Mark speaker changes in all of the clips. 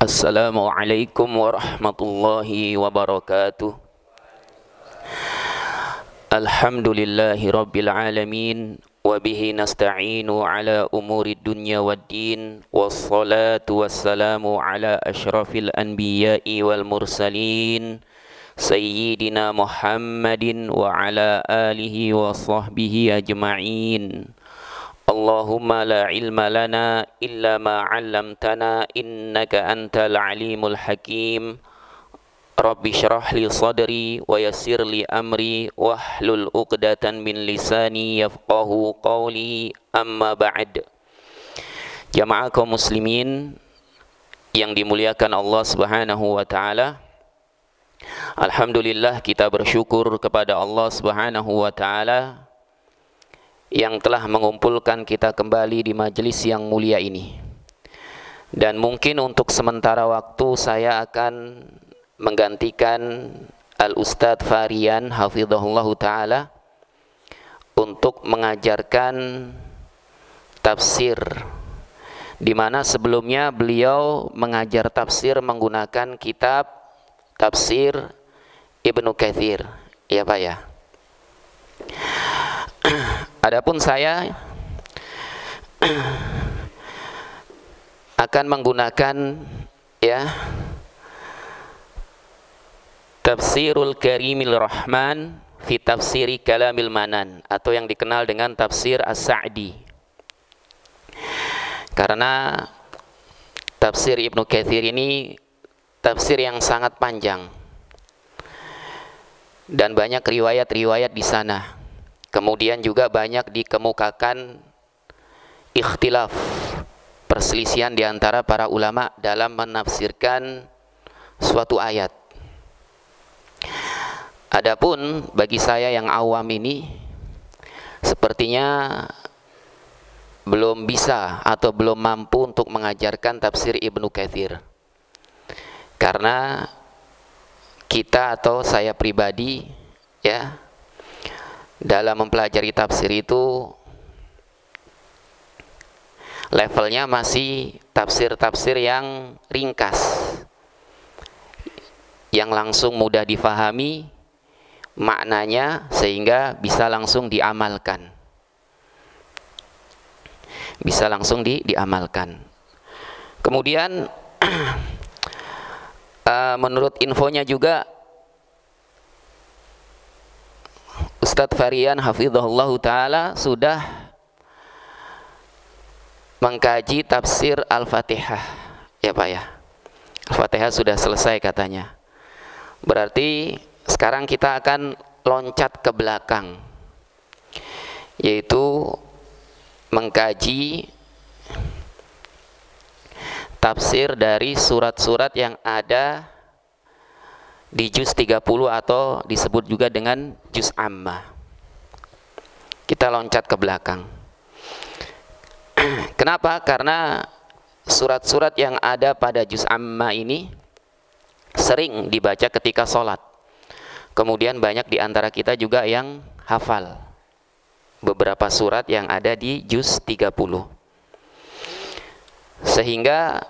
Speaker 1: Assalamualaikum warahmatullahi wabarakatuh. Alhamdulillahi rabbil alamin. Wabihi nasta'inu ala umuri dunya waddin. Wassalatu wassalamu ala ashrafil anbiya'i wal mursalin, Sayyidina Muhammadin wa ala alihi wa sahbihi ajma'in. Allahumma la ilma lana illa ma 'allamtana innaka antal alimul hakim. Rabbi shrah li sadri wa yassir li amri wahlul 'uqdatan min lisani yafqahu qawli, amma ba'd. Jamaah kaum muslimin yang dimuliakan Allah Subhanahu wa taala, alhamdulillah kita bersyukur kepada Allah Subhanahu wa taala yang telah mengumpulkan kita kembali di majelis yang mulia ini. Dan mungkin untuk sementara waktu saya akan menggantikan Al-Ustadz Farian hafizahullahu ta'ala untuk mengajarkan tafsir, di mana sebelumnya beliau mengajar tafsir menggunakan kitab tafsir Ibnu Katsir, ya Pak ya. Adapun saya akan menggunakan Tafsirul Karimil Rahman fi Tafsiri Kalamil Manan, atau yang dikenal dengan Tafsir As-Sa'di. Karena tafsir Ibnu Katsir ini tafsir yang sangat panjang dan banyak riwayat-riwayat di sana. Kemudian juga banyak dikemukakan ikhtilaf, perselisihan di antara para ulama dalam menafsirkan suatu ayat. Adapun bagi saya yang awam ini, sepertinya belum bisa atau belum mampu untuk mengajarkan tafsir Ibnu Katsir. Karena kita atau saya pribadi dalam mempelajari tafsir itu levelnya masih tafsir-tafsir yang ringkas, yang langsung mudah difahami maknanya sehingga bisa langsung diamalkan. Bisa langsung diamalkan. Kemudian menurut infonya juga Ustadz Farian hafizahullahu ta'ala sudah mengkaji tafsir Al-Fatihah, ya Pak ya. Al-Fatihah sudah selesai katanya. Berarti sekarang kita akan loncat ke belakang, yaitu mengkaji tafsir dari surat-surat yang ada di juz 30 atau disebut juga dengan juz ammah. Kita loncat ke belakang. Kenapa? Karena surat-surat yang ada pada juz ammah ini sering dibaca ketika sholat. Kemudian banyak di antara kita juga yang hafal beberapa surat yang ada di juz 30. Sehingga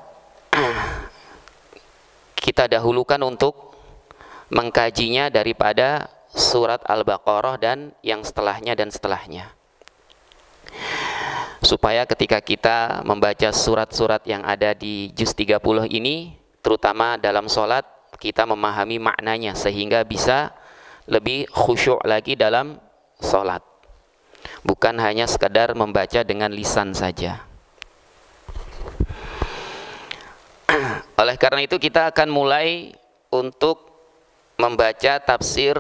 Speaker 1: kita dahulukan untuk mengkajinya daripada surat Al-Baqarah dan yang setelahnya dan setelahnya, supaya ketika kita membaca surat-surat yang ada di juz 30 ini, terutama dalam sholat, kita memahami maknanya sehingga bisa lebih khusyuk lagi dalam sholat, bukan hanya sekedar membaca dengan lisan saja. Oleh karena itu kita akan mulai untuk membaca tafsir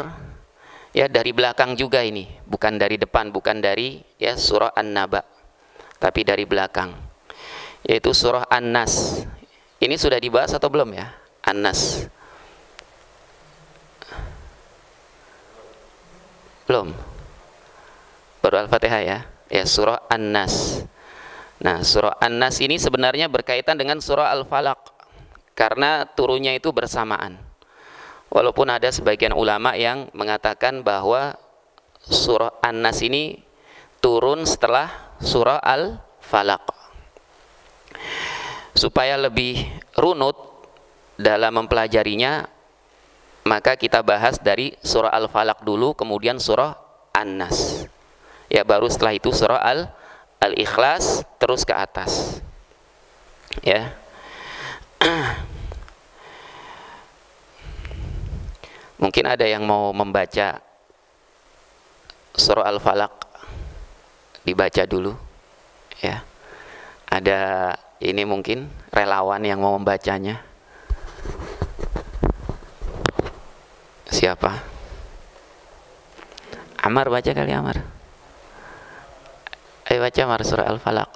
Speaker 1: dari belakang juga ini, bukan dari depan, bukan dari surah An-Naba, tapi dari belakang, yaitu surah An-Nas. Ini sudah dibahas atau belum ya? An-Nas belum, baru Al-Fatihah ya surah An-Nas. Nah, surah An-Nas ini sebenarnya berkaitan dengan surah Al-Falaq karena turunnya itu bersamaan. Walaupun ada sebagian ulama yang mengatakan bahwa surah An-Nas ini turun setelah surah Al-Falaq. Supaya lebih runut, dalam mempelajarinya, maka kita bahas dari surah Al-Falaq dulu, kemudian surah An-Nas. Ya, baru setelah itu surah Al-Ikhlas, terus ke atas. Ya. Mungkin ada yang mau membaca surah Al-Falaq, dibaca dulu. Ya. Ada ini mungkin relawan yang mau membacanya. Siapa? Amar, baca kali Amar. Ayo baca Amar surah Al-Falaq.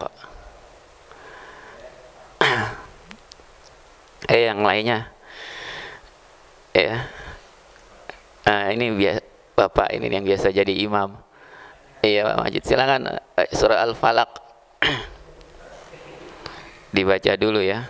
Speaker 1: Yang lainnya. Ya. Ini Bapak ini yang biasa jadi imam. Iya Pak Majid, silakan surah Al-Falaq. Dibaca dulu ya.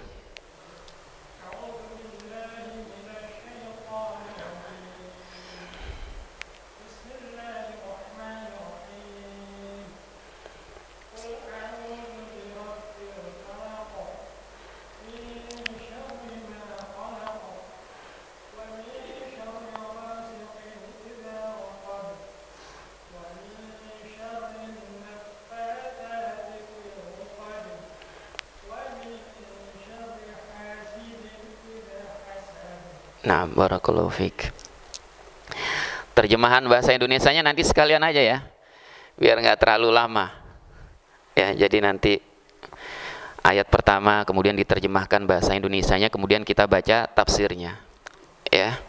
Speaker 1: Nah, barakallahu fiik. Terjemahan bahasa Indonesianya nanti sekalian aja ya, biar nggak terlalu lama. Ya, jadi nanti ayat pertama, kemudian diterjemahkan bahasa Indonesianya, kemudian kita baca tafsirnya. Ya.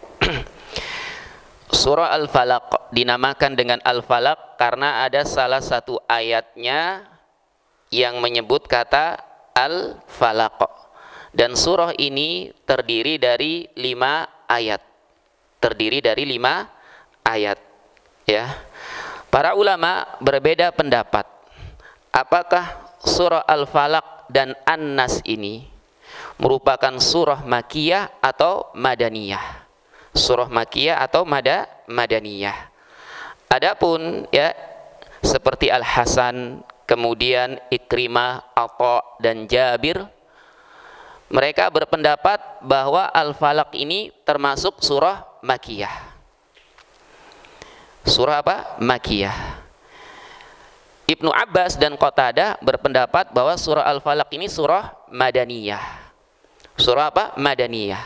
Speaker 1: Surah Al-Falaq dinamakan dengan Al-Falaq karena ada salah satu ayatnya yang menyebut kata Al-Falaq. Dan surah ini terdiri dari 5 ayat. Terdiri dari 5 ayat. Ya. Para ulama berbeda pendapat. Apakah surah Al-Falaq dan An-Nas ini merupakan surah Makkiyah atau Madaniyah? Surah Makkiyah atau Madaniyah. Adapun ya, seperti Al-Hasan, kemudian Ikrimah, Atha dan Jabir, mereka berpendapat bahwa Al-Falaq ini termasuk surah Makkiyah. Surah apa? Makkiyah. Ibnu Abbas dan Qatadah berpendapat bahwa surah Al-Falaq ini surah Madaniyah. Surah apa? Madaniyah.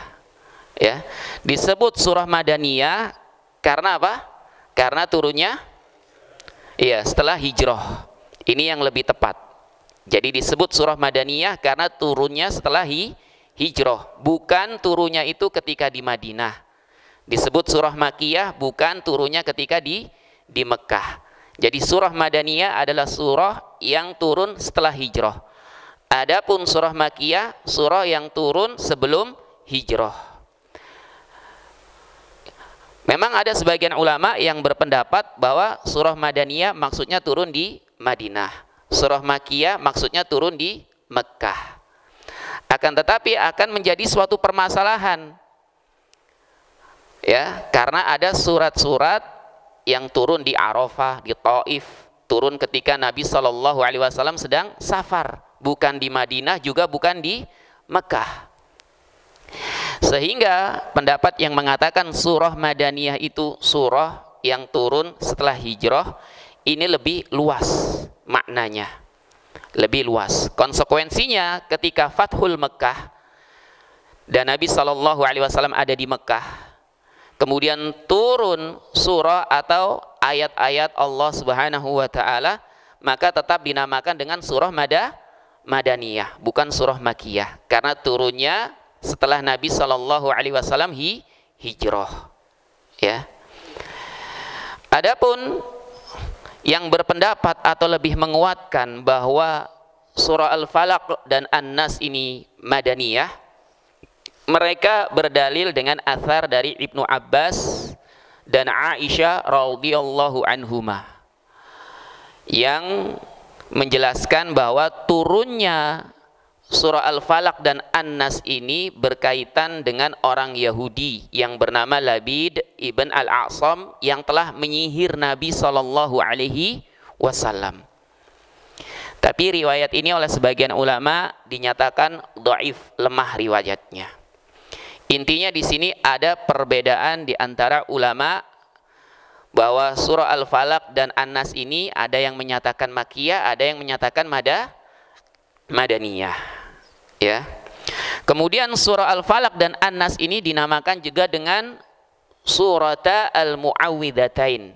Speaker 1: Ya. Disebut surah Madaniyah karena apa? Karena turunnya setelah hijrah. Ini yang lebih tepat. Jadi disebut surah Madaniyah karena turunnya setelah hijrah, bukan turunnya itu ketika di Madinah. Disebut surah Makkiyah bukan turunnya ketika di Mekah. Jadi surah Madaniyah adalah surah yang turun setelah hijrah. Adapun surah Makkiyah, surah yang turun sebelum hijrah. Memang ada sebagian ulama yang berpendapat bahwa surah Madaniyah maksudnya turun di Madinah. Surah Makkiyah maksudnya turun di Mekah. Akan tetapi akan menjadi suatu permasalahan. Ya, karena ada surat-surat yang turun di Arafah, di Taif, turun ketika Nabi SAW sedang safar, bukan di Madinah, juga bukan di Mekah. Sehingga pendapat yang mengatakan surah Madaniyah itu surah yang turun setelah hijrah, ini lebih luas maknanya, lebih luas. Konsekuensinya ketika Fathul Mekah dan Nabi SAW ada di Mekah, kemudian turun surah atau ayat-ayat Allah Subhanahu wa Ta'ala, maka tetap dinamakan dengan surah Madaniyah, bukan surah Makkiyah, karena turunnya setelah Nabi SAW hijrah. Ya. Adapun yang berpendapat atau lebih menguatkan bahwa surah Al-Falaq dan An-Nas ini Madaniyah, mereka berdalil dengan athar dari Ibnu Abbas dan Aisyah radhiyallahu anhuma yang menjelaskan bahwa turunnya surah Al-Falaq dan An-Nas ini berkaitan dengan orang Yahudi yang bernama Labid ibn Al-A'sam yang telah menyihir Nabi SAW. Tapi riwayat ini oleh sebagian ulama dinyatakan dhaif, lemah riwayatnya. Intinya di sini ada perbedaan di antara ulama bahwa surah Al-Falaq dan An-Nas ini ada yang menyatakan Makkiyah, ada yang menyatakan Madaniyah. Ya. Kemudian surah Al-Falaq dan An-Nas ini dinamakan juga dengan surata Al-Mu'awwidhatain,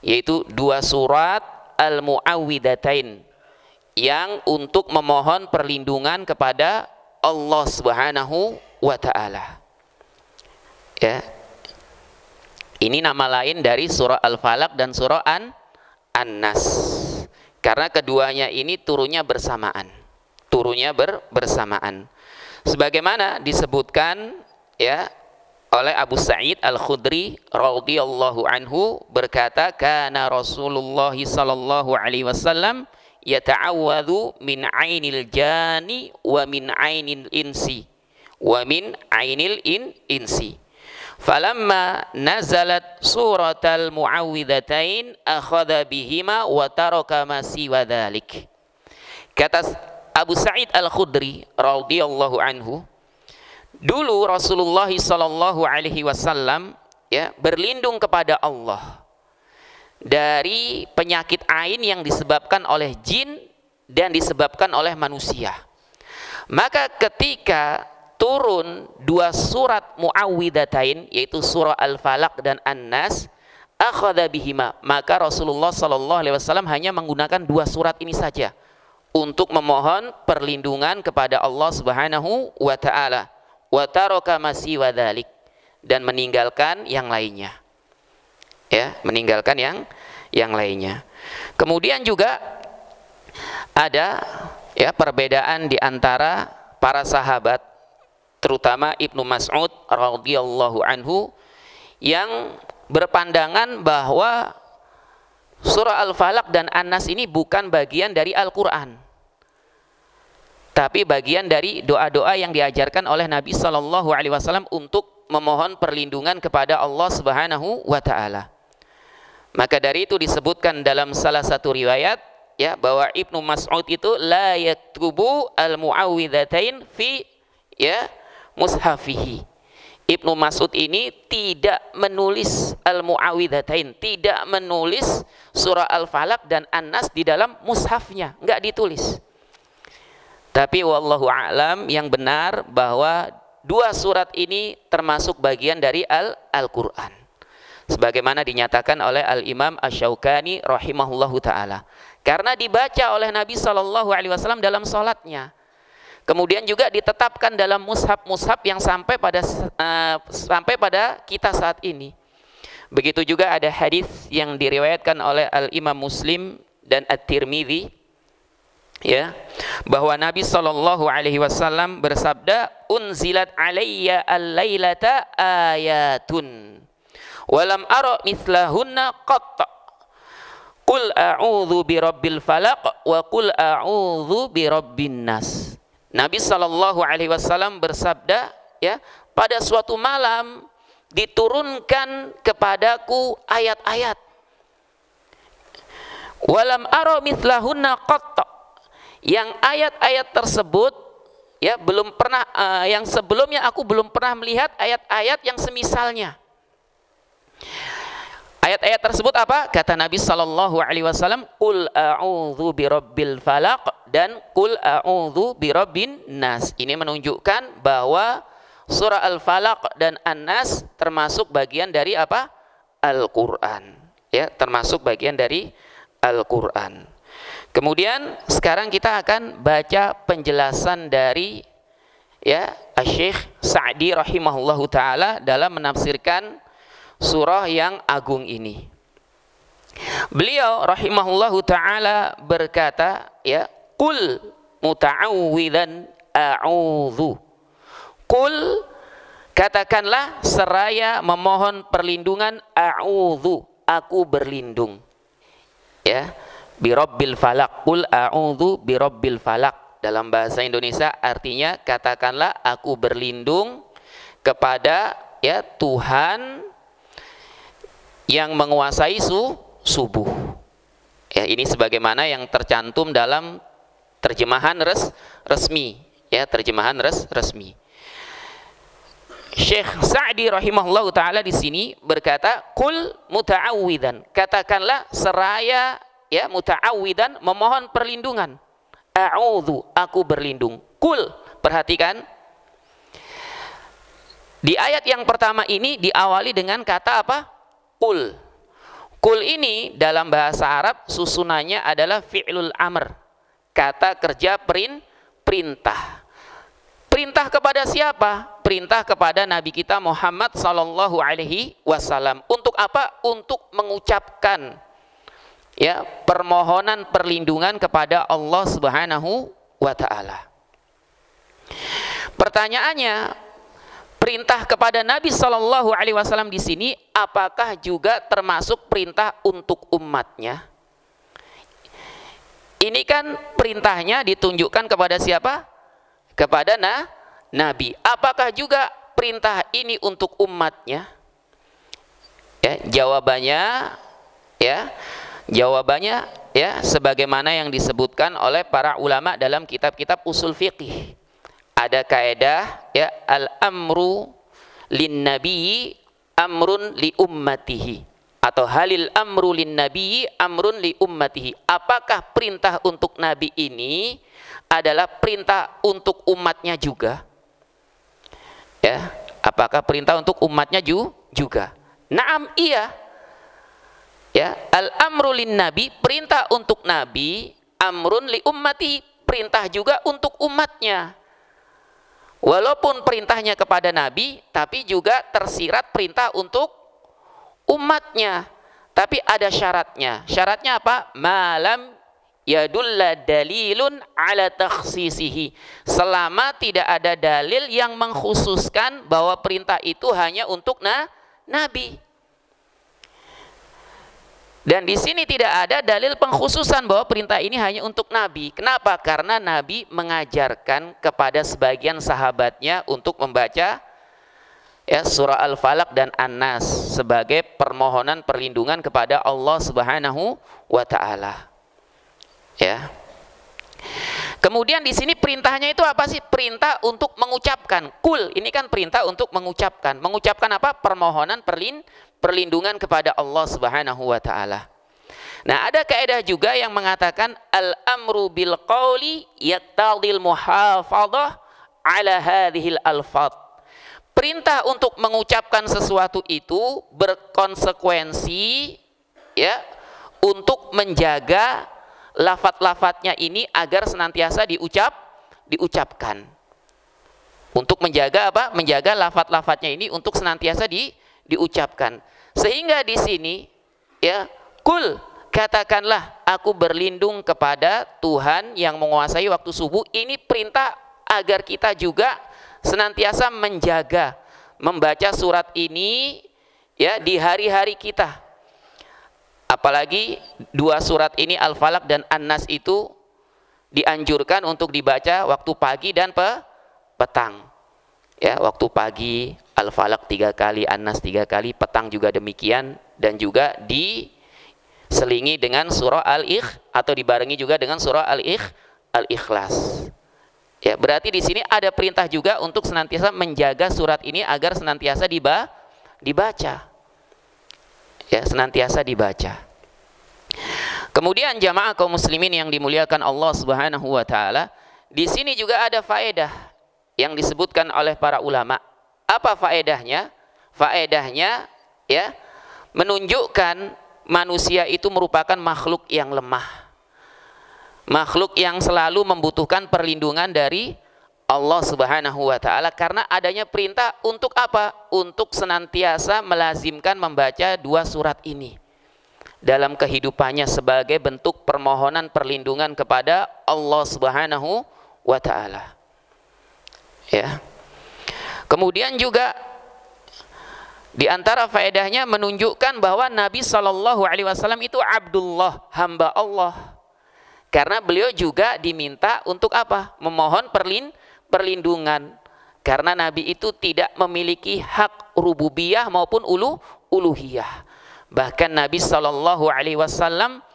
Speaker 1: yaitu dua surat Al-Mu'awwidhatain yang untuk memohon perlindungan kepada Allah Subhanahu wa ta'ala. Ya. Ini nama lain dari surah Al-Falaq dan surah An-Nas. Karena keduanya ini turunnya bersamaan. Bersamaan. Sebagaimana disebutkan ya oleh Abu Sa'id Al-Khudri radhiyallahu anhu berkata, kana Rasulullah sallallahu alaihi wasallam yata'awwadhu min 'ainil jani wa min 'ainil insi wa min 'ainil insi. Falamma nazalat suratal mu'awwidhatain akhadha bihima wa taraka ma siwa dzalik. Kata Abu Sa'id Al-Khudri radhiyallahu anhu, dulu Rasulullah sallallahu alaihi wasallam ya berlindung kepada Allah dari penyakit ain yang disebabkan oleh jin dan disebabkan oleh manusia. Maka ketika turun dua surat Mu'awwidhatain, yaitu surah Al-Falaq dan An-Nas, akhadha bihima, maka Rasulullah sallallahu alaihi wasallam hanya menggunakan dua surat ini saja untuk memohon perlindungan kepada Allah Subhanahu wa ta'ala, wa taraka ma siwa dzalik, dan meninggalkan yang lainnya. Ya, meninggalkan yang lainnya. Kemudian juga ada ya perbedaan di antara para sahabat, terutama Ibnu Mas'ud radhiyallahu anhu, yang berpandangan bahwa surah Al-Falaq dan An-Nas ini bukan bagian dari Al-Quran, tapi bagian dari doa-doa yang diajarkan oleh Nabi Sallallahu Alaihi Wasallam untuk memohon perlindungan kepada Allah Subhanahu wa ta'ala. Maka dari itu disebutkan dalam salah satu riwayat ya bahwa Ibnu Mas'ud itu la yaktubu al-mu'awwidhatain fi ya mushafihi. Ibnu Mas'ud ini tidak menulis al-mu'awwidhatain, tidak menulis surah Al-Falaq dan An-Nas di dalam mushafnya, enggak ditulis. Tapi wallahu a'lam, yang benar bahwa dua surat ini termasuk bagian dari Al-Quran, sebagaimana dinyatakan oleh Al-Imam Asy-Syaukani rahimahullahu ta'ala, karena dibaca oleh Nabi SAW dalam sholatnya. Kemudian juga ditetapkan dalam mushaf-mushaf yang sampai pada kita saat ini. Begitu juga ada hadis yang diriwayatkan oleh Al-Imam Muslim dan At-Tirmidzi ya, bahwa Nabi SAW bersabda, unzilat alayya al-lailata ayatun walam ara mithlahunna qatta qul a'udzu birabbil falaq wa qul a'udzu birabbin nas. Nabi SAW bersabda ya, pada suatu malam diturunkan kepadaku ayat-ayat walam ara mithlahunna qatta, yang ayat-ayat tersebut ya belum pernah yang sebelumnya aku belum pernah melihat ayat-ayat yang semisalnya. Ayat-ayat tersebut apa? Kata Nabi SAW, qul a'udzu birabbil falaq dan qul a'udzu birabbin nas. Ini menunjukkan bahwa surah Al-Falaq dan An-Nas termasuk bagian dari apa? Al-Quran ya, termasuk bagian dari Al-Quran. Kemudian sekarang kita akan baca penjelasan dari ya Asy-Syaikh Sa'di rahimahullahu ta'ala dalam menafsirkan surah yang agung ini. Beliau rahimahullahu ta'ala berkata ya, qul muta'awwidan a'udzu. Qul, katakanlah seraya memohon perlindungan, a'udzu, aku berlindung ya, birabbil falaq, qul a'udzu birabbil falaq. Dalam bahasa Indonesia artinya katakanlah aku berlindung kepada ya Tuhan yang menguasai subuh. Ya, ini sebagaimana yang tercantum dalam terjemahan resmi ya, terjemahan resmi. Syekh Sa'di rahimahullahu taala di sini berkata, "Qul muta'awwidan." Katakanlah seraya ya muta'awwidan, memohon perlindungan. A'udzu, aku berlindung. Qul, perhatikan. Di ayat yang pertama ini diawali dengan kata apa? Qul. Qul ini dalam bahasa Arab susunannya adalah fi'lul amr. Kata kerja perintah. Perintah kepada siapa? Perintah kepada Nabi kita Muhammad sallallahu alaihi wasallam. Untuk apa? Untuk mengucapkan ya permohonan perlindungan kepada Allah Subhanahu wa taala. Pertanyaannya, perintah kepada Nabi sallallahu alaihi wasallam di sini apakah juga termasuk perintah untuk umatnya? Ini kan perintahnya ditunjukkan kepada siapa? Kepada Nabi. Apakah juga perintah ini untuk umatnya? Ya, jawabannya ya sebagaimana yang disebutkan oleh para ulama dalam kitab-kitab usul fiqih. Ada kaidah ya, al-amru lin nabi amrun li ummatihi, atau halil amru lin nabi amrun li ummatihi. Apakah perintah untuk nabi ini adalah perintah untuk umatnya juga? Ya, apakah perintah untuk umatnya juga? Naam, iya. Ya, al-amru lin nabi, perintah untuk nabi, amrun li ummati, perintah juga untuk umatnya. Walaupun perintahnya kepada nabi, tapi juga tersirat perintah untuk umatnya. Tapi ada syaratnya. Syaratnya apa? Malam yadulla dalilun ala takhsisihi. Selama tidak ada dalil yang mengkhususkan bahwa perintah itu hanya untuk nabi. Dan di sini tidak ada dalil pengkhususan bahwa perintah ini hanya untuk Nabi. Kenapa? Karena Nabi mengajarkan kepada sebagian sahabatnya untuk membaca ya surah Al-Falaq dan An-Nas sebagai permohonan perlindungan kepada Allah Subhanahu wa taala. Ya. Kemudian di sini perintahnya itu apa sih? Perintah untuk mengucapkan. Kul, ini kan perintah untuk mengucapkan. Mengucapkan apa? Permohonan perlindungan kepada Allah Subhanahu wa taala. Nah, ada kaidah juga yang mengatakan al-amru bil qauli yaqtadil muhafadhah ala hadhil alfaz. Perintah untuk mengucapkan sesuatu itu berkonsekuensi ya untuk menjaga lafaz-lafaznya ini agar senantiasa diucapkan. Untuk menjaga apa? Menjaga lafaz-lafaznya ini untuk senantiasa diucapkan. Sehingga di sini ya, kul, katakanlah aku berlindung kepada Tuhan yang menguasai waktu subuh. Ini perintah agar kita juga senantiasa menjaga membaca surat ini ya di hari-hari kita. Apalagi dua surat ini Al-Falaq dan An-Nas itu dianjurkan untuk dibaca waktu pagi dan petang. Ya, waktu pagi Al-Falaq 3 kali, An-Nas 3 kali, petang juga demikian, dan juga diselingi dengan surah atau dibarengi juga dengan surah Al-Ikhlas. Ya, berarti di sini ada perintah juga untuk senantiasa menjaga surat ini agar senantiasa dibaca. Ya, senantiasa dibaca. Kemudian jamaah kaum muslimin yang dimuliakan Allah Subhanahu wa taala, di sini juga ada faedah yang disebutkan oleh para ulama. Apa faedahnya? Faedahnya ya menunjukkan manusia itu merupakan makhluk yang lemah. Makhluk yang selalu membutuhkan perlindungan dari Allah Subhanahu wa taala, karena adanya perintah untuk apa? Untuk senantiasa melazimkan membaca dua surat ini dalam kehidupannya sebagai bentuk permohonan perlindungan kepada Allah Subhanahu wa taala. Ya. Kemudian juga di antara faedahnya menunjukkan bahwa Nabi Shallallahu alaihi wasallam itu Abdullah, hamba Allah. Karena beliau juga diminta untuk apa? Memohon perlindungan. Karena Nabi itu tidak memiliki hak rububiyah maupun uluhiyah. Bahkan Nabi Shallallahu alaihi wasallam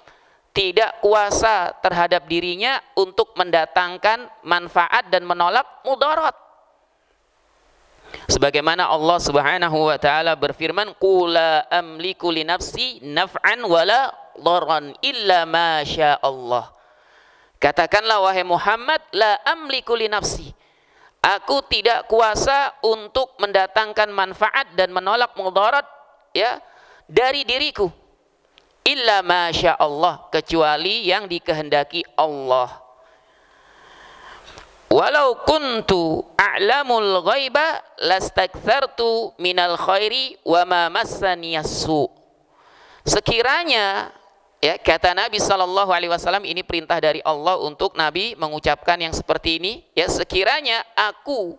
Speaker 1: tidak kuasa terhadap dirinya untuk mendatangkan manfaat dan menolak mudarat. Sebagaimana Allah Subhanahu wa taala berfirman, "Qul la amliku li nafsi naf'an wala dharran illa ma syaa Allah." Katakanlah wahai Muhammad, la amliku li nafsi. Aku tidak kuasa untuk mendatangkan manfaat dan menolak mudarat ya dari diriku. Illa ma syaa Allah, kecuali yang dikehendaki Allah. Walau kuntu a'lamul ghaiba lastakthartu minal khairi wa ma massaniyassu. Sekiranya ya, kata Nabi sallallahu alaihi wasallam, ini perintah dari Allah untuk Nabi mengucapkan yang seperti ini, ya, sekiranya aku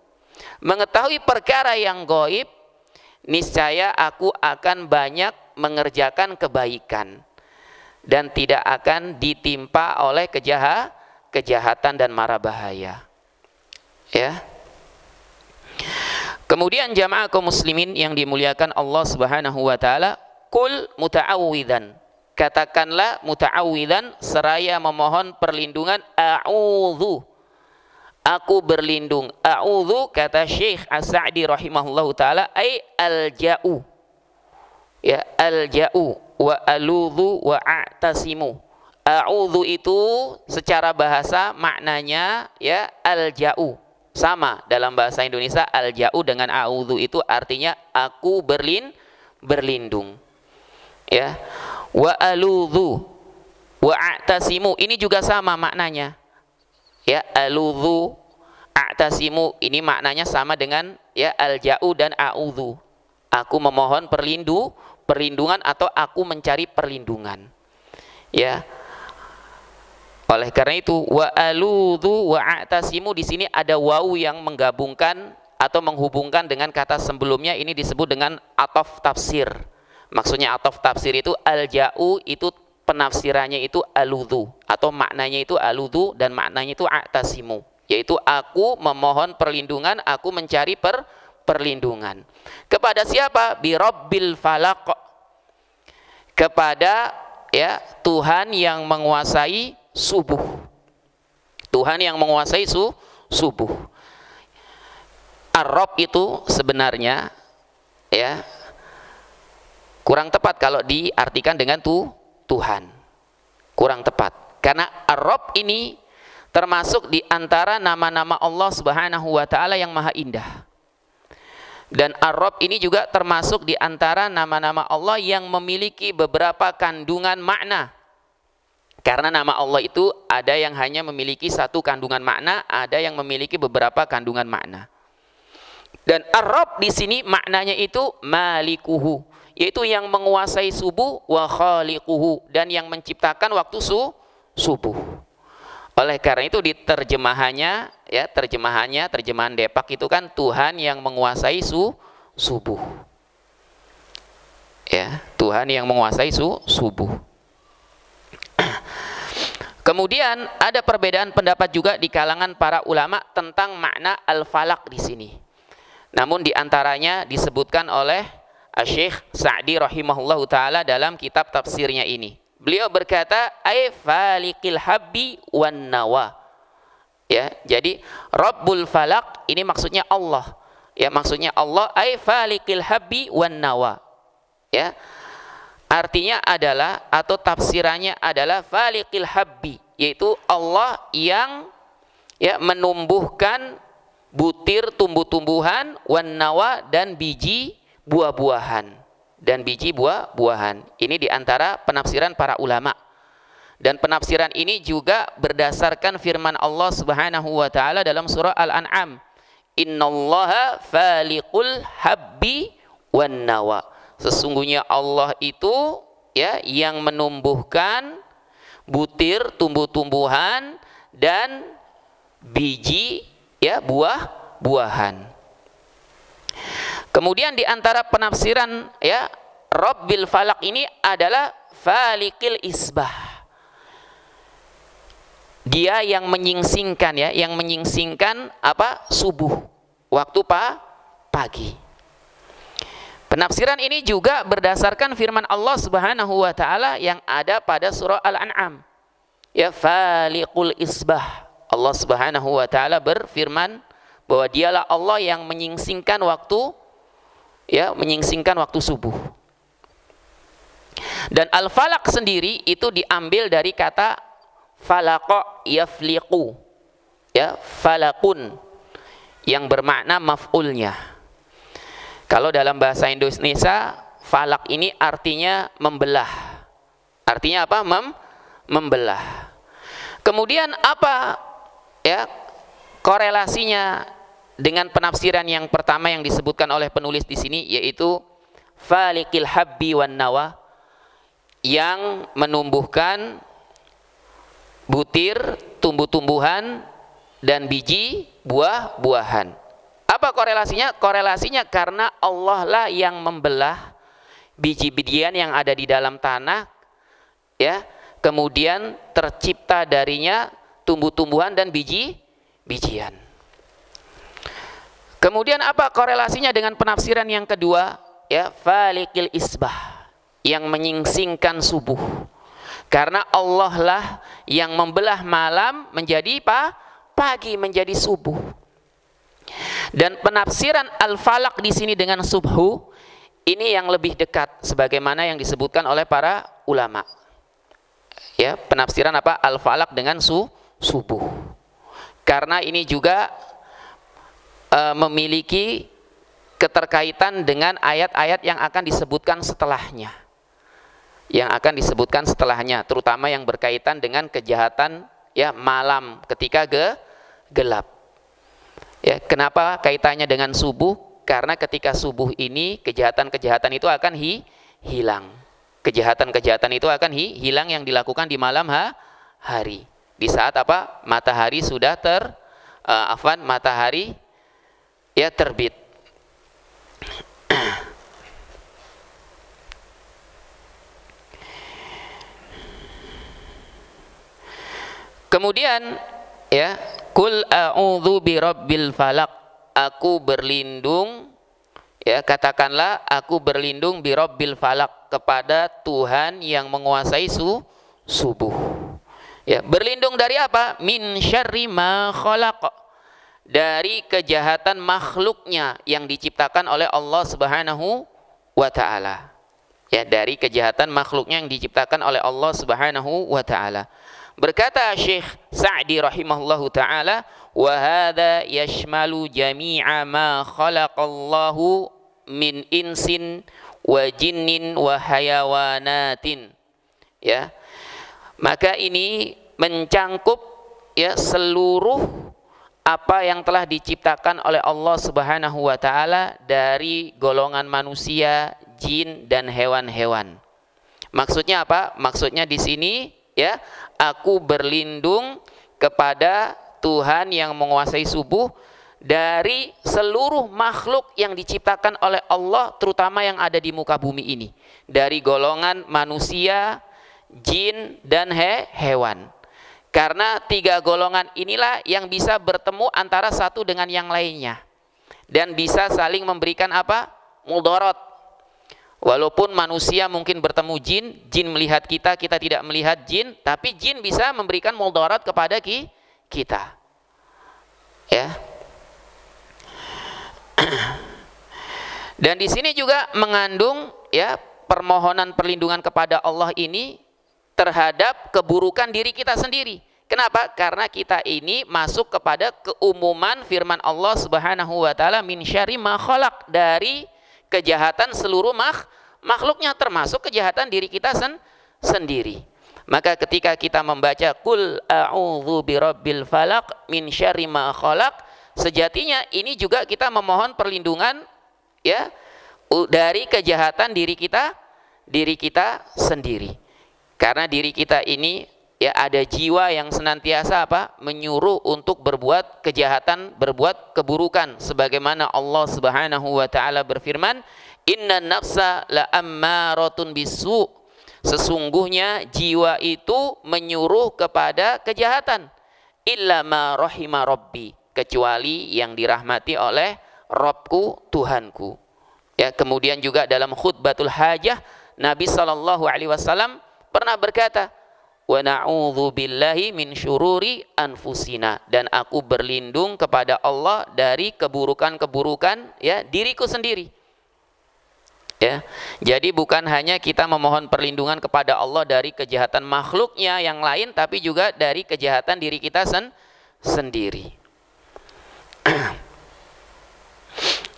Speaker 1: mengetahui perkara yang gaib, niscaya aku akan banyak mengerjakan kebaikan dan tidak akan ditimpa oleh kejahatan dan mara bahaya. Ya. Kemudian jamaah kaum muslimin yang dimuliakan Allah Subhanahu wa taala, qul muta'awwidzan. Katakanlah muta'awwidzan seraya memohon perlindungan, a'udzu. Aku berlindung. A'udzu kata Syekh As-Sa'di rahimahullahu taala ay alja'u. Ya, alja'u wa aludzu wa a'tasimu. A'udzu itu secara bahasa maknanya ya alja'u. Sama dalam bahasa Indonesia, alja'u dengan a'udzu itu artinya aku berlindung. Ya. Wa aludzu wa a'tasimu ini juga sama maknanya. Ya, aludzu, a'tasimu ini maknanya sama dengan ya alja'u dan a'udzu. Aku memohon perlindungan atau aku mencari perlindungan. Ya. Oleh karena itu wa aludzu wa a'tasimu di sini ada wawu yang menggabungkan atau menghubungkan dengan kata sebelumnya, ini disebut dengan ataf tafsir. Maksudnya ataf tafsir itu alja'u itu penafsirannya itu aludzu atau maknanya itu aludzu dan maknanya itu a'tasimu, yaitu aku memohon perlindungan, aku mencari perlindungan. Kepada siapa? Bi Rabbil Falaq. Kepada ya Tuhan yang menguasai subuh. Tuhan yang menguasai subuh. Ar-Rabb itu sebenarnya ya kurang tepat kalau diartikan dengan Tuhan. Kurang tepat. Karena Ar-Rabb ini termasuk di antara nama-nama Allah Subhanahu wa taala yang maha indah. Dan Ar-Rabb ini juga termasuk di antara nama-nama Allah yang memiliki beberapa kandungan makna. Karena nama Allah itu ada yang hanya memiliki satu kandungan makna, ada yang memiliki beberapa kandungan makna. Dan Ar-Rabb di sini maknanya itu malikuhu, yaitu yang menguasai subuh, wa khaliquhu, dan yang menciptakan waktu subuh. Oleh karena itu di terjemahan Depak itu kan Tuhan yang menguasai subuh. Ya, Tuhan yang menguasai subuh. Kemudian ada perbedaan pendapat juga di kalangan para ulama tentang makna al-falaq di sini. Namun di antaranya disebutkan oleh Syekh Sa'di rahimahullahu taala dalam kitab tafsirnya ini. Beliau berkata ay faliqil habbi wan nawa. Ya, jadi Rabbul Falaq ini maksudnya Allah. Ya, maksudnya Allah ay faliqil habbi wan nawa. Ya. Artinya adalah atau tafsirannya adalah faliqil habbi, yaitu Allah yang ya menumbuhkan butir tumbuh-tumbuhan, wan nawa dan biji buah-buahan. Ini diantara penafsiran para ulama. Dan penafsiran ini juga berdasarkan firman Allah Subhanahu wa taala dalam surah Al-An'am. Innallaha faliqul habbi wan nawa. Sesungguhnya Allah itu ya yang menumbuhkan butir tumbuh-tumbuhan dan biji ya buah-buahan. Kemudian di antara penafsiran ya Rabbil Falaq ini adalah faliqil isbah. Dia yang menyingsingkan ya, yang menyingsingkan apa? Subuh, waktu pagi. Penafsiran ini juga berdasarkan firman Allah Subhanahu wa taala yang ada pada surah Al-An'am. Ya faliqul isbah. Allah Subhanahu wa taala berfirman bahwa dialah Allah yang menyingsingkan waktu, ya, menyingsingkan waktu subuh. Dan al-falaq sendiri itu diambil dari kata falaqa yafliqu, ya, falakun, yang bermakna maf'ulnya. Kalau dalam bahasa Indonesia, falak ini artinya membelah. Artinya apa? Membelah. Kemudian apa, ya, korelasinya dengan penafsiran yang pertama yang disebutkan oleh penulis di sini, yaitu falikil habbi wan nawa, yang menumbuhkan butir, tumbuh-tumbuhan, dan biji buah-buahan. Apa korelasinya? Korelasinya karena Allah lah yang membelah biji-bijian yang ada di dalam tanah, ya, kemudian tercipta darinya tumbuh-tumbuhan dan biji-bijian. Kemudian apa korelasinya dengan penafsiran yang kedua? Ya, falikil isbah, yang menyingsingkan subuh. Karena Allah lah yang membelah malam menjadi pagi, menjadi subuh. Dan penafsiran al-falaq di sini dengan subhu ini yang lebih dekat sebagaimana yang disebutkan oleh para ulama. Ya, penafsiran apa? Al-falaq dengan subuh. Karena ini juga memiliki keterkaitan dengan ayat-ayat yang akan disebutkan setelahnya. Yang akan disebutkan setelahnya, terutama yang berkaitan dengan kejahatan, ya, malam ketika gelap. Ya, kenapa kaitannya dengan subuh? Karena ketika subuh ini kejahatan-kejahatan itu akan hilang. Kejahatan-kejahatan itu akan hilang yang dilakukan di malam hari. Di saat apa? Matahari sudah matahari, ya, terbit. Kemudian, ya, kul a'udzu birabbil falaq, aku berlindung, ya, katakanlah aku berlindung birabbil falaq, kepada Tuhan yang menguasai subuh. Ya, berlindung dari apa? Min syarri ma khalaq, dari kejahatan makhluknya yang diciptakan oleh Allah Subhanahu wa ta'ala. Ya, dari kejahatan makhluknya yang diciptakan oleh Allah Subhanahu wa ta'ala. Berkata Syekh Sa'di rahimahullahu ta'ala, wa hadha yashmalu jami'a ma khalaqallahu min insin wa jinnin wa hayawanatin. Ya, maka ini mencangkup, ya, seluruh apa yang telah diciptakan oleh Allah Subhanahu wa ta'ala dari golongan manusia, jin, dan hewan-hewan. Maksudnya apa? Maksudnya di sini, ya, aku berlindung kepada Tuhan yang menguasai subuh dari seluruh makhluk yang diciptakan oleh Allah, terutama yang ada di muka bumi ini, dari golongan manusia, jin, dan hewan. Karena tiga golongan inilah yang bisa bertemu antara satu dengan yang lainnya dan bisa saling memberikan apa? Mudarat. Walaupun manusia mungkin bertemu jin, jin melihat kita, kita tidak melihat jin, tapi jin bisa memberikan mudarat kepada kita. Ya. Dan di sini juga mengandung, ya, permohonan perlindungan kepada Allah ini terhadap keburukan diri kita sendiri. Kenapa? Karena kita ini masuk kepada keumuman firman Allah Subhanahu wa ta'ala, min syarri ma khalaq, dari kejahatan seluruh makhluknya, termasuk kejahatan diri kita sendiri. Maka ketika kita membaca kul a'udzu birabbil falaq min syarri ma khalaq, sejatinya ini juga kita memohon perlindungan, ya, dari kejahatan diri kita sendiri. Karena diri kita ini, ya, ada jiwa yang senantiasa apa? Menyuruh untuk berbuat kejahatan, berbuat keburukan, sebagaimana Allah Subhanahu wa ta'ala berfirman, inna nafsa la ammaratun bisu, sesungguhnya jiwa itu menyuruh kepada kejahatan, illa ma rahima rabbi, kecuali yang dirahmati oleh Rabbku, Tuhanku. Ya, kemudian juga dalam khutbatul hajah Nabi SAW pernah berkata, wa na'udzu billahi min syururi anfusina, dan aku berlindung kepada Allah dari keburukan-keburukan ya diriku sendiri. Ya. Jadi bukan hanya kita memohon perlindungan kepada Allah dari kejahatan makhluknya yang lain, tapi juga dari kejahatan diri kita sendiri.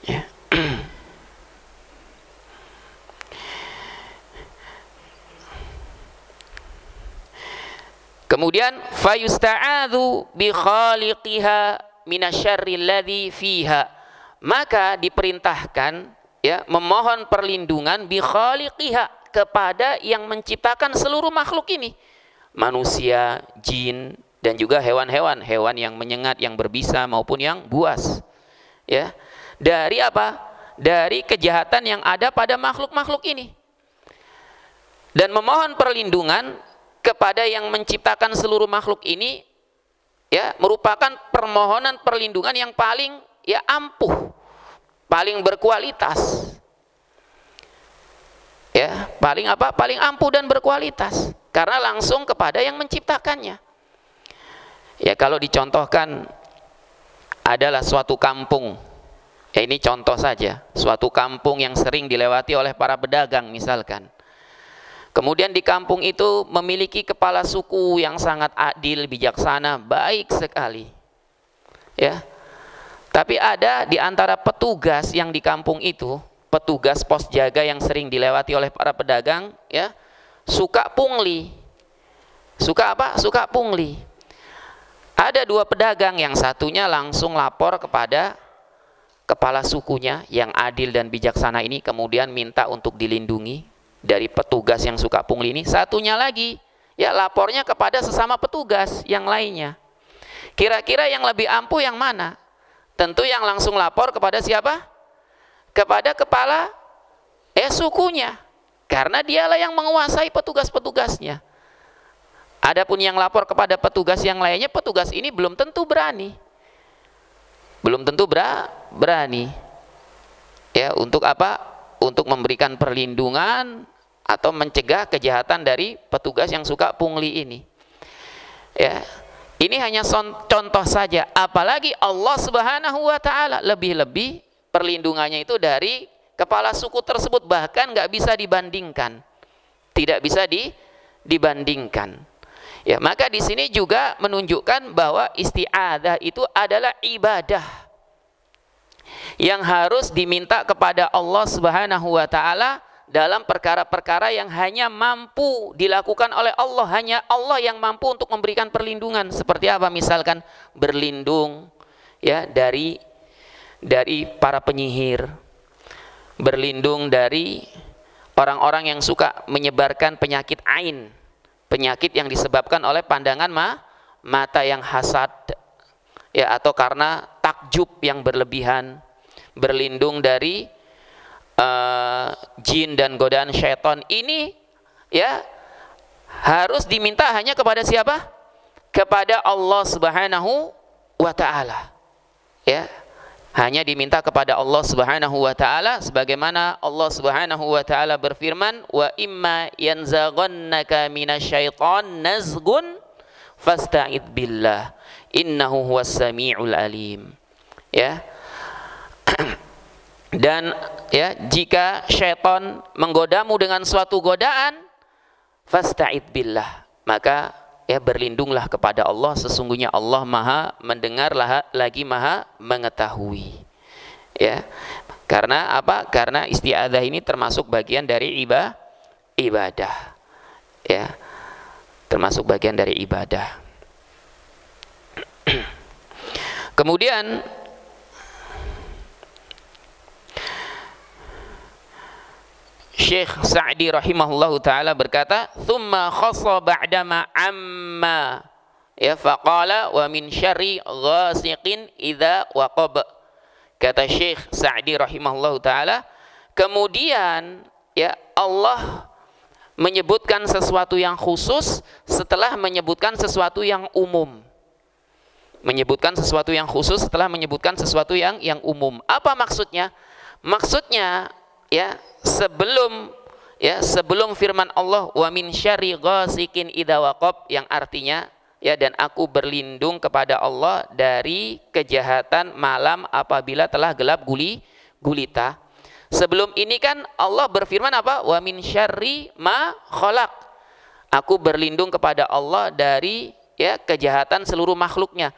Speaker 1: Ya. Kemudian fayusta'adzu bi khaliqiha minasyarril ladzi fiha, maka diperintahkan ya memohon perlindungan bi khaliqiha, kepada yang menciptakan seluruh makhluk ini, manusia, jin, dan juga hewan-hewan, hewan yang menyengat, yang berbisa maupun yang buas. Ya. Dari apa? Dari kejahatan yang ada pada makhluk-makhluk ini. Dan memohon perlindungan kepada yang menciptakan seluruh makhluk ini ya merupakan permohonan perlindungan yang paling ya ampuh, paling berkualitas. Ya, paling apa? Paling ampuh dan berkualitas karena langsung kepada yang menciptakannya. Ya, kalau dicontohkan adalah suatu kampung. Ya, ini contoh saja, suatu kampung yang sering dilewati oleh para pedagang misalkan. Kemudian di kampung itu memiliki kepala suku yang sangat adil, bijaksana, baik sekali. Ya. Tapi ada di antara petugas yang di kampung itu, petugas pos jaga yang sering dilewati oleh para pedagang, ya, suka pungli. Suka apa? Suka pungli. Ada dua pedagang, yang satunya langsung lapor kepada kepala sukunya yang adil dan bijaksana ini, kemudian minta untuk dilindungi dari petugas yang suka pungli ini. Satunya lagi ya lapornya kepada sesama petugas yang lainnya. Kira-kira yang lebih ampuh yang mana? Tentu yang langsung lapor kepada siapa? Kepada kepala sukunya, karena dialah yang menguasai petugas-petugasnya. Adapun yang lapor kepada petugas yang lainnya, petugas ini belum tentu berani. Belum tentu berani. Ya, untuk apa? Untuk memberikan perlindungan atau mencegah kejahatan dari petugas yang suka pungli ini. Ya, ini hanya contoh saja. Apalagi Allah Subhanahu wa Ta'ala, lebih-lebih perlindungannya itu dari kepala suku tersebut, bahkan nggak bisa dibandingkan, tidak bisa dibandingkan. Ya, maka di sini juga menunjukkan bahwa isti'adzah itu adalah ibadah yang harus diminta kepada Allah Subhanahu wa Ta'ala dalam perkara-perkara yang hanya mampu dilakukan oleh Allah. Hanya Allah yang mampu untuk memberikan perlindungan. Seperti apa? Misalkan berlindung ya dari para penyihir, berlindung dari orang-orang yang suka menyebarkan penyakit ain, penyakit yang disebabkan oleh pandangan mata yang hasad ya, atau karena takjub yang berlebihan. Berlindung dari jin dan godaan syaitan. Ini ya harus diminta hanya kepada siapa? Kepada Allah Subhanahu wa Ta'ala. Ya, hanya diminta kepada Allah Subhanahu wa Ta'ala, sebagaimana Allah Subhanahu wa Ta'ala berfirman, wa imma yanzaghannaka minasyaiton nazgun fasta'id billah innahu huwas sami'ul alim. Ya. Dan ya, jika syaitan menggodamu dengan suatu godaan, fasta'id billah, maka ya berlindunglah kepada Allah, sesungguhnya Allah Maha mendengar lagi Maha mengetahui. Ya. Karena apa? Karena isti'adzah ini termasuk bagian dari ibadah. Ya. Termasuk bagian dari ibadah. Kemudian Syekh Sa'di rahimahullahu ta'ala berkata, thumma khassa ba'dama amma ya faqala wa min syarri ghasiqin idza waqab. Kata Syekh Sa'di rahimahullahu ta'ala, kemudian ya Allah menyebutkan sesuatu yang khusus setelah menyebutkan sesuatu yang umum. Menyebutkan sesuatu yang khusus setelah menyebutkan sesuatu yang umum. Apa maksudnya? Maksudnya ya, sebelum ya sebelum firman Allah wa min syarri ghasikin idza waqab, yang artinya ya dan aku berlindung kepada Allah dari kejahatan malam apabila telah gelap gulita. Sebelum ini kan Allah berfirman apa? Wa min syarri ma khalaq. Aku berlindung kepada Allah dari ya kejahatan seluruh makhluknya.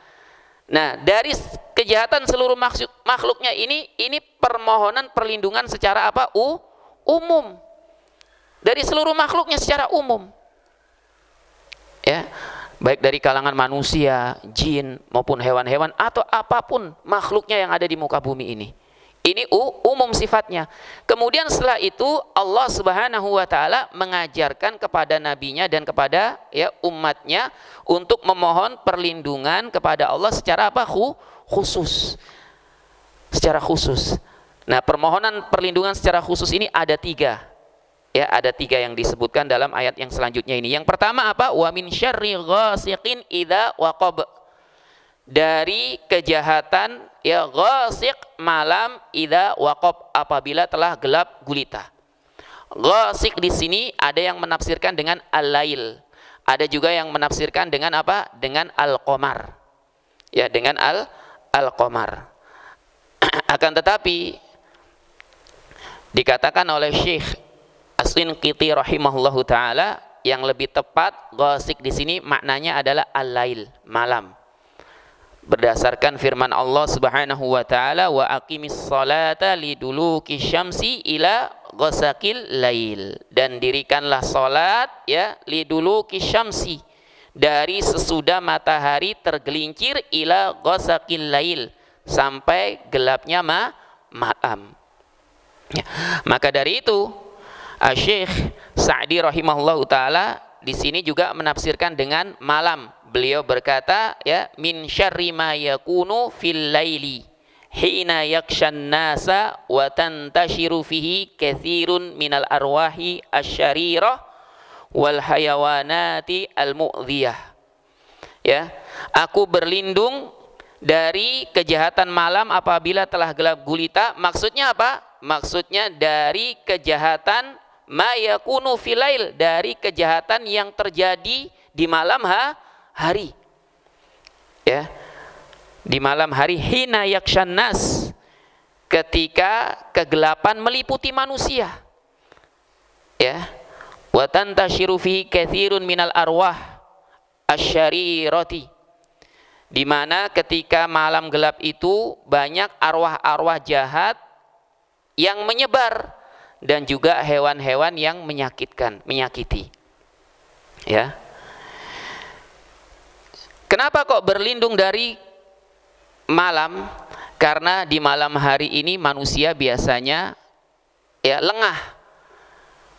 Speaker 1: Nah, dari kejahatan seluruh makhluknya ini permohonan perlindungan secara apa? Umum. Dari seluruh makhluknya secara umum. Ya. Baik dari kalangan manusia, jin maupun hewan-hewan atau apapun makhluknya yang ada di muka bumi ini. Ini umum sifatnya. Kemudian setelah itu Allah Subhanahu wa taala mengajarkan kepada nabinya dan kepada ya umatnya untuk memohon perlindungan kepada Allah secara apa? Khusus. Secara khusus. Nah, permohonan perlindungan secara khusus ini ada 3. Ya, ada 3 yang disebutkan dalam ayat yang selanjutnya ini. Yang pertama apa? Wa min syarri ghasiqin idza waqab. Dari kejahatan ya ghasiq malam idza waqab, apabila telah gelap gulita. Ghasiq di sini ada yang menafsirkan dengan al-lail. Ada juga yang menafsirkan dengan apa? Dengan al-qamar. Ya, dengan al-qamar. Akan tetapi dikatakan oleh Syekh As-Sinqiti rahimahullahu taala yang lebih tepat ghasiq di sini maknanya adalah al-lail, malam. Berdasarkan firman Allah Subhanahu wa taala wa aqimis salata liduluki syamsi ila ghasaqil lail, dan dirikanlah salat ya liduluki syamsi, dari sesudah matahari tergelincir, ila ghasaqil lail, sampai gelapnya malam. Ya. Maka dari itu Syekh Sa'di rahimahullahu taala di sini juga menafsirkan dengan malam. Beliau berkata ya min syarri ma yakunu fil laili hina yakshan nasa wa tantashiru fihi katsirun minal arwahi asyarirah wal hayawanati al mu'dhiyah. Ya, aku berlindung dari kejahatan malam apabila telah gelap gulita. Maksudnya apa? Maksudnya dari kejahatan ma yakunu fil lail, dari kejahatan yang terjadi di malam hari. Ya. Di malam hari, hina yakshan nas, ketika kegelapan meliputi manusia. Ya. Wa tantashiru fihi katsirun minal arwah asyarirati, di mana ketika malam gelap itu banyak arwah-arwah jahat yang menyebar, dan juga hewan-hewan yang menyakiti. Ya. Kenapa kok berlindung dari malam? Karena di malam hari ini manusia biasanya ya lengah.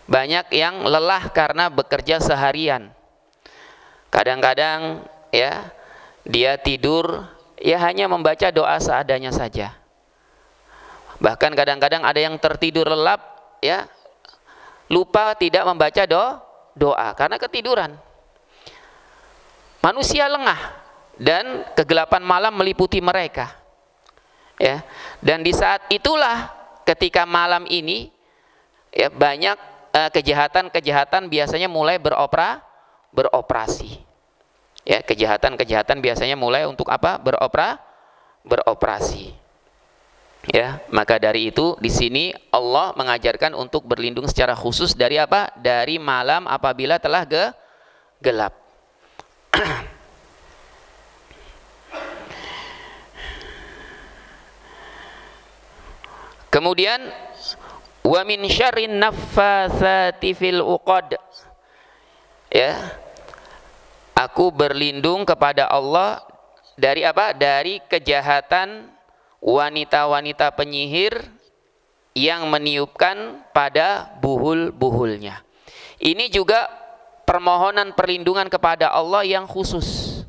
Speaker 1: Banyak yang lelah karena bekerja seharian. Kadang-kadang ya dia tidur ya hanya membaca doa seadanya saja. Bahkan kadang-kadang ada yang tertidur lelap ya lupa tidak membaca doa karena ketiduran. Manusia lengah dan kegelapan malam meliputi mereka. Ya, dan di saat itulah ketika malam ini ya banyak kejahatan-kejahatan biasanya mulai beroperasi. Ya, kejahatan-kejahatan biasanya mulai untuk apa? Beroperasi. Ya, maka dari itu di sini Allah mengajarkan untuk berlindung secara khusus dari apa? Dari malam apabila telah gelap. Kemudian wa min syarrin naffatsati fil uqad. Ya. Aku berlindung kepada Allah dari apa? Dari kejahatan wanita-wanita penyihir yang meniupkan pada buhul-buhulnya. Ini juga permohonan perlindungan kepada Allah yang khusus.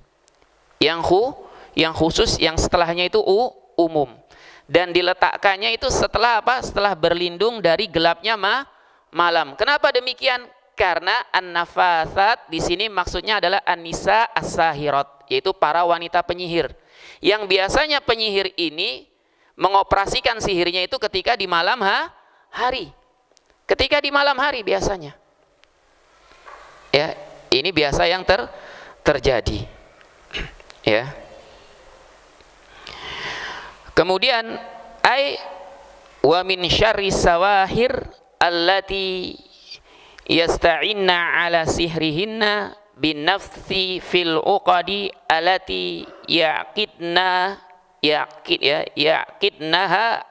Speaker 1: Yang khusus, yang setelahnya itu umum. Dan diletakkannya itu setelah apa? Setelah berlindung dari gelapnya malam. Kenapa demikian? Karena an-nafasat di sini maksudnya adalah an-nisa as-sahirat, yaitu para wanita penyihir. Yang biasanya penyihir ini mengoperasikan sihirnya itu ketika di malam hari. ketika di malam hari biasanya. Ya, ini biasa yang terjadi. Ya. Kemudian wa min syarri sawahir allati yasta'inna ala sihrihinna bin nafsi fil uqadi allati yaqidnaha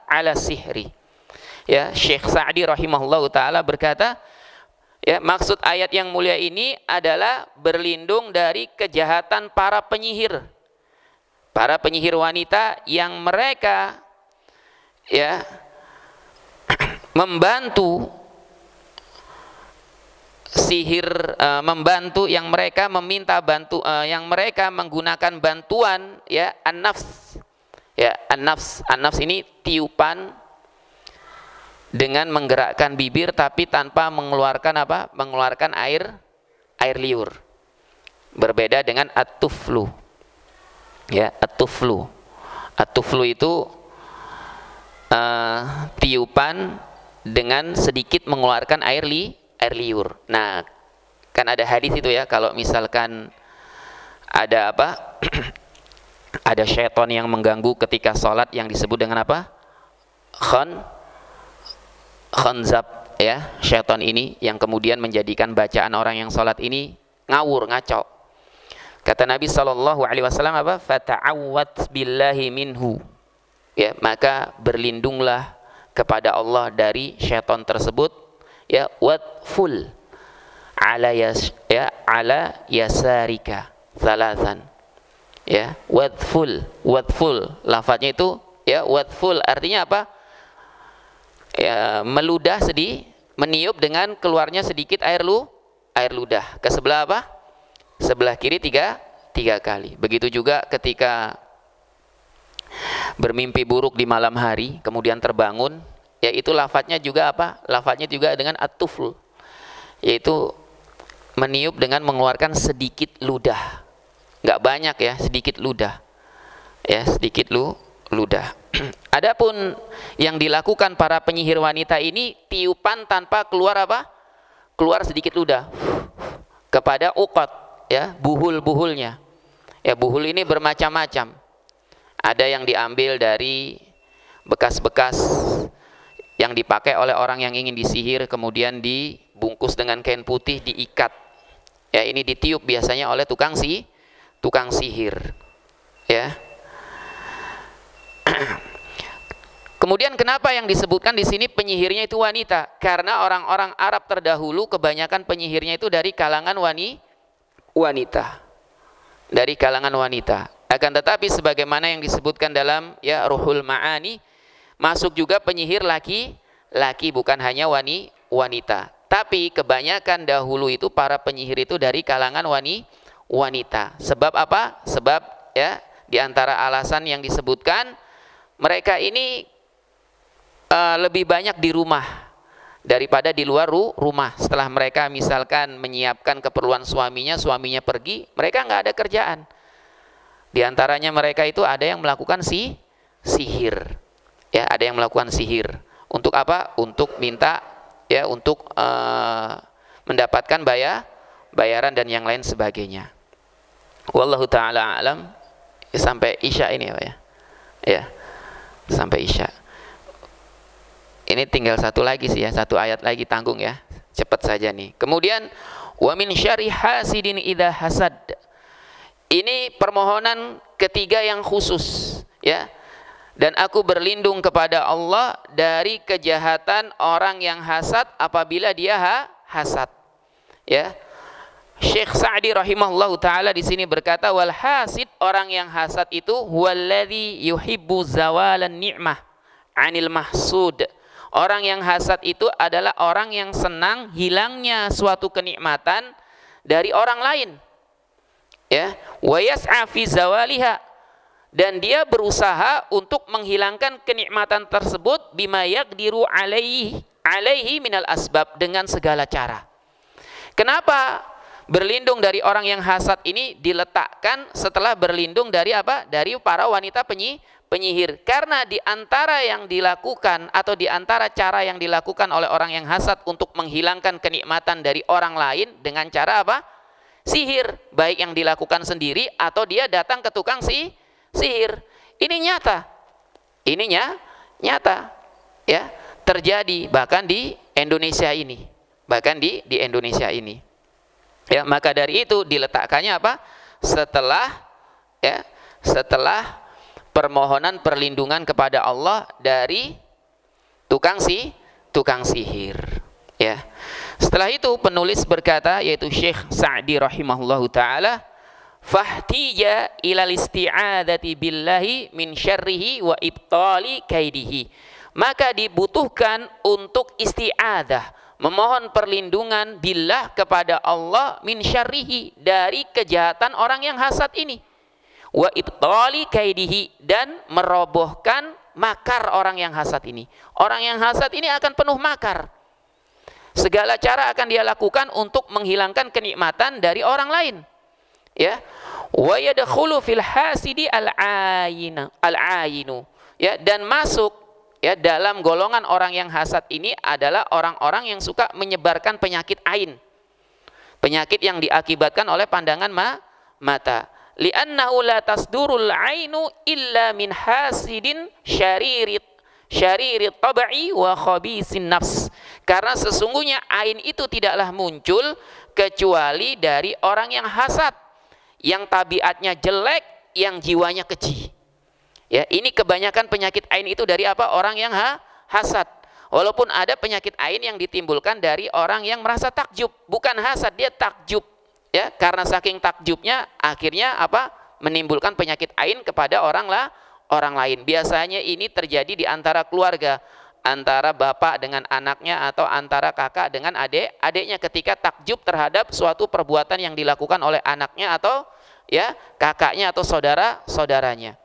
Speaker 1: ala sihri. Ya, Syekh Sa'di rahimahullahu taala berkata, ya, maksud ayat yang mulia ini adalah berlindung dari kejahatan para penyihir wanita yang mereka, ya, membantu sihir, membantu yang mereka meminta yang mereka menggunakan bantuan, ya, an-nafs. Ya, an-nafs ini tiupan dengan menggerakkan bibir tapi tanpa mengeluarkan apa? Mengeluarkan air liur. Berbeda dengan at-tuflu. Ya, at-tuflu. At-tuflu itu tiupan dengan sedikit mengeluarkan air liur. Nah, kan ada hadis itu ya, kalau misalkan ada apa? Ada syaitan yang mengganggu ketika sholat yang disebut dengan apa? Khanzab, ya, syaitan ini yang kemudian menjadikan bacaan orang yang sholat ini ngawur, ngaco. Kata Nabi SAW apa? Fata'awwad billahi minhu. Ya, maka berlindunglah kepada Allah dari syaitan tersebut. Ya, wadful ala yasarika thalathan. Ya, wadful lafadznya itu, ya, wadful artinya apa? Ya, meludah meniup dengan keluarnya sedikit air ludah ke sebelah apa? Sebelah kiri tiga kali. Begitu juga ketika bermimpi buruk di malam hari kemudian terbangun, ya, itu lafadznya juga apa? Lafadznya juga dengan at-tufl, yaitu meniup dengan mengeluarkan sedikit ludah. Nggak banyak, ya, sedikit ludah. Ya, sedikit ludah. Adapun yang dilakukan para penyihir wanita ini tiupan tanpa keluar apa? Keluar sedikit ludah kepada uqad, ya, buhul-buhulnya. Ya, buhul ini bermacam-macam. Ada yang diambil dari bekas-bekas yang dipakai oleh orang yang ingin disihir, kemudian dibungkus dengan kain putih, diikat. Ya, ini ditiup biasanya oleh tukang sihir. Ya. Kemudian kenapa yang disebutkan di sini penyihirnya itu wanita? Karena orang-orang Arab terdahulu kebanyakan penyihirnya itu dari kalangan wanita. Dari kalangan wanita. Akan tetapi sebagaimana yang disebutkan dalam, ya, Ruhul Ma'ani, masuk juga penyihir laki bukan hanya wanita. Tapi kebanyakan dahulu itu para penyihir itu dari kalangan wanita. Sebab apa? Sebab, ya, di antara alasan yang disebutkan, mereka ini lebih banyak di rumah daripada di luar rumah. Setelah mereka misalkan menyiapkan keperluan suaminya pergi, mereka nggak ada kerjaan. Di antaranya mereka itu ada yang melakukan sihir. Ya, ada yang melakukan sihir. Untuk apa? Untuk minta, ya, untuk mendapatkan bayaran dan yang lain sebagainya. Wallahu ta'ala alam. Sampai Isya ini, ya. Ya, sampai Isya. Ini tinggal satu lagi sih, ya, satu ayat lagi, tanggung, ya, cepat saja nih. Kemudian wa min syarri hasidin idza hasad. Ini permohonan ketiga yang khusus, ya. Dan aku berlindung kepada Allah dari kejahatan orang yang hasad apabila dia hasad. Ya. Syekh Sa'di rahimahullahu taala di sini berkata, wal hasid, orang yang hasad itu huwallazi yuhibbu zawalan ni'mah 'anil mahsud. Orang yang hasad itu adalah orang yang senang hilangnya suatu kenikmatan dari orang lain. Ya, wa yas'a fi zawaliha, dan dia berusaha untuk menghilangkan kenikmatan tersebut bima yaqdiru alaihi minal asbab, dengan segala cara. Kenapa berlindung dari orang yang hasad ini diletakkan setelah berlindung dari apa? Dari para wanita penyihir. Karena di antara yang dilakukan atau di antara cara yang dilakukan oleh orang yang hasad untuk menghilangkan kenikmatan dari orang lain dengan cara apa? Sihir, baik yang dilakukan sendiri atau dia datang ke tukang sihir. Ini nyata. Nyata. Ya, terjadi bahkan di Indonesia ini. Bahkan di Indonesia ini. Ya, maka dari itu diletakkannya apa? Setelah permohonan perlindungan kepada Allah dari tukang sihir. Ya. Setelah itu penulis berkata, yaitu Syekh Sa'di rahimahullahu taala, fahtija ilal isti'adati billahi min syarrihi wa ibtali kaidihi. Maka dibutuhkan untuk isti'adah, memohon perlindungan billah kepada Allah min syarrihi, dari kejahatan orang yang hasad ini, wa ibtali kaidihi, dan merobohkan makar orang yang hasad ini. Orang yang hasad ini akan penuh makar. Segala cara akan dia lakukan untuk menghilangkan kenikmatan dari orang lain. Ya. Wa yadkhulu fil hasidi al-ayinu. Ya, dan masuk ya dalam golongan orang yang hasad ini adalah orang-orang yang suka menyebarkan penyakit ain. Penyakit yang diakibatkan oleh pandangan mata. Li'annahu la tasdurul ainu illa min hasidin syaririt tab'i wa khabisin nafs. Karena sesungguhnya ain itu tidaklah muncul kecuali dari orang yang hasad, yang tabiatnya jelek, yang jiwanya keji. Ya, ini kebanyakan penyakit ain itu dari apa? Orang yang hasad. Walaupun ada penyakit ain yang ditimbulkan dari orang yang merasa takjub, bukan hasad, dia takjub. Ya, karena saking takjubnya akhirnya apa? Menimbulkan penyakit ain kepada orang lain. Biasanya ini terjadi di antara keluarga, antara bapak dengan anaknya atau antara kakak dengan adiknya, ketika takjub terhadap suatu perbuatan yang dilakukan oleh anaknya atau ya kakaknya atau saudaranya.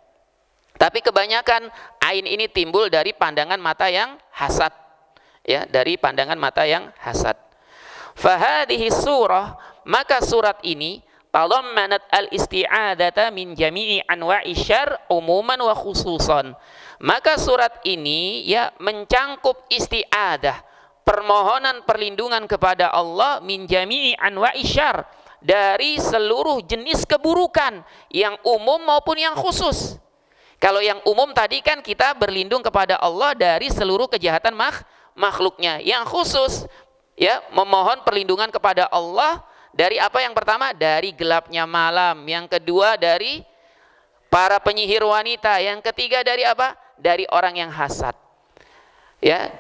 Speaker 1: Tapi kebanyakan ain ini timbul dari pandangan mata yang hasad. Ya, dari pandangan mata yang hasad. Fahadhihi surah, maka surat ini tadammanat al-isti'adata min jami'i anwa'i syarr umuman wa khususan. Maka surat ini ya mencangkup isti'adah, permohonan perlindungan kepada Allah, min jami'i anwa'i syarr, dari seluruh jenis keburukan yang umum maupun yang khusus. Kalau yang umum tadi kan kita berlindung kepada Allah dari seluruh kejahatan makhluknya. Yang khusus ya memohon perlindungan kepada Allah dari apa? Yang pertama dari gelapnya malam, yang kedua dari para penyihir wanita, yang ketiga dari apa? Dari orang yang hasad. Ya,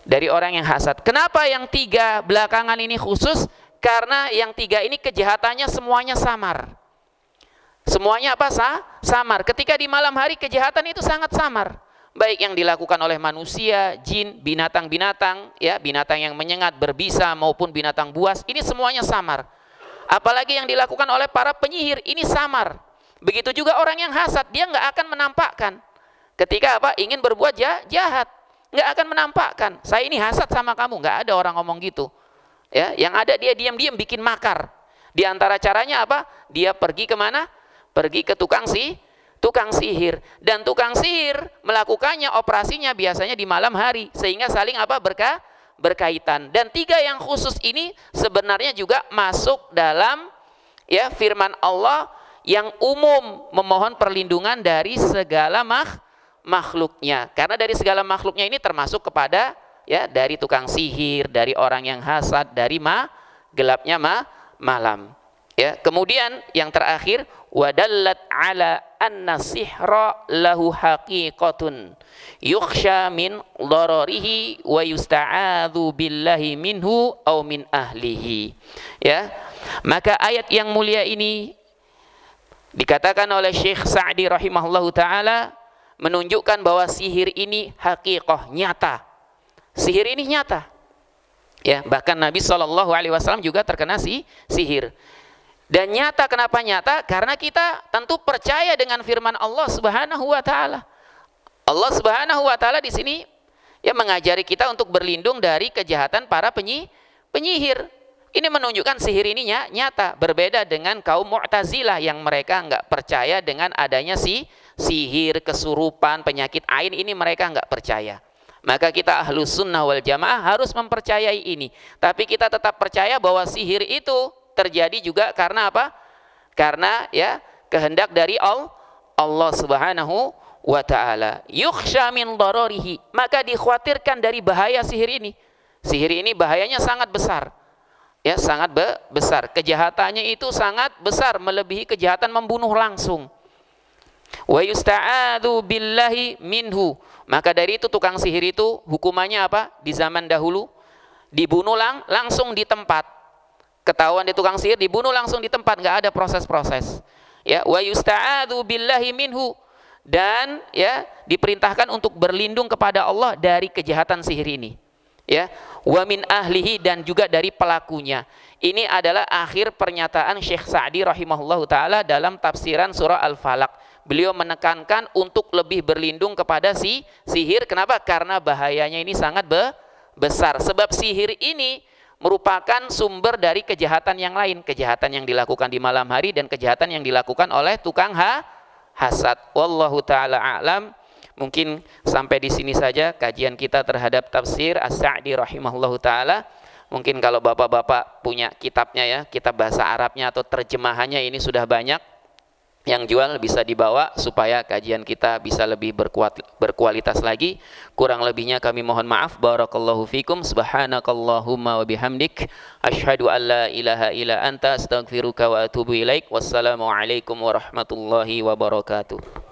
Speaker 1: dari orang yang hasad. Kenapa yang tiga belakangan ini khusus? Karena yang tiga ini kejahatannya semuanya samar. Semuanya apa? Samar. Ketika di malam hari kejahatan itu sangat samar. Baik yang dilakukan oleh manusia, jin, binatang-binatang, ya, binatang yang menyengat, berbisa maupun binatang buas, ini semuanya samar. Apalagi yang dilakukan oleh para penyihir, ini samar. Begitu juga orang yang hasad, dia nggak akan menampakkan. Ketika apa? Ingin berbuat jahat, nggak akan menampakkan. Saya ini hasad sama kamu, nggak ada orang ngomong gitu. Ya, yang ada dia diam-diam bikin makar. Di antara caranya apa? Dia pergi kemana? Pergi ke tukang sihir, dan tukang sihir melakukannya, operasinya biasanya di malam hari, sehingga saling apa? Berkaitan. Dan tiga yang khusus ini sebenarnya juga masuk dalam ya firman Allah yang umum memohon perlindungan dari segala makhluknya. Karena dari segala makhluknya ini termasuk kepada ya dari tukang sihir, dari orang yang hasad, dari gelapnya malam. Ya, kemudian yang terakhir, wadallat ala anna sihra lahu haqiqatun yukhsha min dararihi wa yusta'adzu billahi minhu aw min ahlihi. Ya, maka ayat yang mulia ini dikatakan oleh Syekh Sa'di rahimahullahu taala menunjukkan bahwa sihir ini haqiqah, nyata. Sihir ini nyata. Ya, bahkan Nabi SAW juga terkena sihir. Dan nyata, kenapa nyata? Karena kita tentu percaya dengan firman Allah Subhanahu wa taala. Allah Subhanahu wa taala di sini ya mengajari kita untuk berlindung dari kejahatan para penyihir. Ini menunjukkan sihir ini nyata, berbeda dengan kaum Mu'tazilah yang mereka enggak percaya dengan adanya sihir, kesurupan, penyakit ain, ini mereka nggak percaya. Maka kita ahlus sunnah wal jamaah harus mempercayai ini. Tapi kita tetap percaya bahwa sihir itu terjadi juga karena apa? Karena ya kehendak dari Allah Subhanahu wa ta'ala. Yukhsha min dararihi, maka dikhawatirkan dari bahaya sihir ini. Sihir ini bahayanya sangat besar. Ya, sangat besar. Kejahatannya itu sangat besar, melebihi kejahatan membunuh langsung. Wa yusta'adzu billahi minhu. Maka dari itu tukang sihir itu hukumannya apa? Di zaman dahulu dibunuh langsung di tempat. Ketahuan di tukang sihir dibunuh langsung di tempat, nggak ada proses-proses. Ya, wa yusta'adzu billahi minhu, dan ya diperintahkan untuk berlindung kepada Allah dari kejahatan sihir ini. Ya, wa min ahlihi, dan juga dari pelakunya. Ini adalah akhir pernyataan Syekh Sa'di rahimahullahu taala dalam tafsiran surah Al-Falaq. Beliau menekankan untuk lebih berlindung kepada sihir. Kenapa? Karena bahayanya ini sangat besar. Sebab sihir ini merupakan sumber dari kejahatan yang lain, kejahatan yang dilakukan di malam hari dan kejahatan yang dilakukan oleh tukang hasad. Wallahu taala a'lam. Mungkin sampai di sini saja kajian kita terhadap tafsir As-Sa'di rahimahullahu taala. Mungkin kalau bapak-bapak punya kitabnya ya, kitab bahasa Arabnya atau terjemahannya, ini sudah banyak yang jual, bisa dibawa supaya kajian kita bisa lebih berkualitas lagi. Kurang lebihnya kami mohon maaf. Barakallahu fikum. Subhanakallahumma wa bihamdik, asyhadu an la ilaha illa anta, astaghfiruka wa atubu ilaik. Wassalamualaikum warahmatullahi wabarakatuh.